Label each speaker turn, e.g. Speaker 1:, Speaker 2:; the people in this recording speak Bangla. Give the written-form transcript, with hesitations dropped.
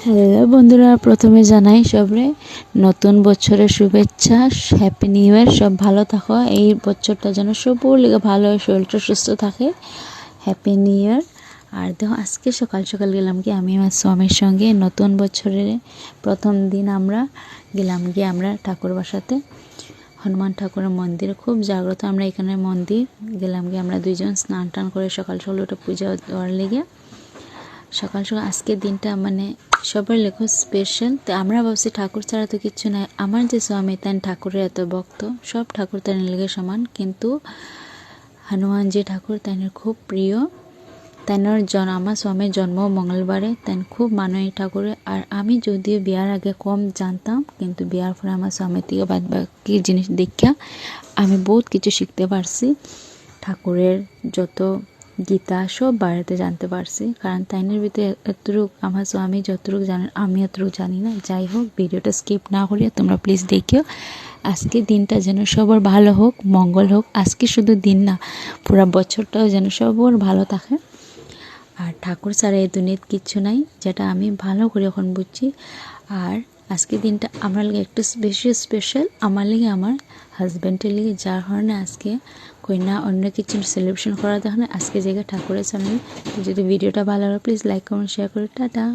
Speaker 1: হ্যালো বন্ধুরা, প্রথমে জানাই সবরে নতুন বছরের শুভেচ্ছা। Happy new year. সব ভালো থাকো, এই বছরটা যেন সবর লেগে ভালো হয়, শরীরটা সুস্থ থাকে। Happy new year. আর দেখো আজকে সকাল সকাল গেলাম কি আমি আমার স্বামীর সঙ্গে নতুন বছরের প্রথম দিন আমরা গেলাম গিয়ে আমরা ঠাকুর বাসাতে হনুমান ঠাকুরের মন্দির, খুব জাগ্রত আমরা এখানে মন্দির গেলাম গিয়ে আমরা দুইজন স্নান টান করে সকাল সকাল ওটা পূজা দেওয়ার লেগে সকাল সকাল আজকের দিনটা মানে সবার লেখো স্পেশাল। তো আমরা ভাবছি ঠাকুর ছাড়া তো কিচ্ছু নাই। আমার যে স্বামী তাই ঠাকুরের এত ভক্ত, সব ঠাকুর তাই লেগে সমান, কিন্তু হনুমানজি ঠাকুর তাই খুব প্রিয়। তাইনের আমার স্বামীর জন্ম মঙ্গলবারে, তাই খুব মানে এই ঠাকুরে। আর আমি যদিও বিয়ার আগে কম জানতাম, কিন্তু বিয়ার পরে আমার স্বামীর থেকে বাদ বাকি জিনিস দেখা আমি বহুত কিছু শিখতে পারছি। ঠাকুরের যত গীতা সব বাড়িতে জানতে পারছি, কারণ তাইনের ভিতরে এতটুকু আমার স্বামী যতটুকু জানেন আমি অতটুকু জানি না। যাই হোক, ভিডিওটা স্কিপ না করিয়া তোমরা প্লিজ দেখিও। আজকের দিনটা যেন সবার ভালো হোক, মঙ্গল হোক। আজকে শুধু দিন না, পুরো বছরটাও যেন সবার ভালো থাকে। আর ঠাকুর ছাড়া এই দুনিয়াতে কিচ্ছু নাই, যেটা আমি ভালো করে এখন বুঝছি। আর আজকের দিনটা আমার লাগে একটু বেশি স্পেশাল, আমার লাগে আমার হাজব্যান্ডের লিগে, যার কারণে আজকে কই না অন্য কিছু সেলিব্রেশন করা দেখে না, আজকে জায়গায় ঠাকুরের সামনে। যদি ভিডিওটা ভালো লাগে প্লিজ লাইক কমেন্ট শেয়ার করে। টাটা।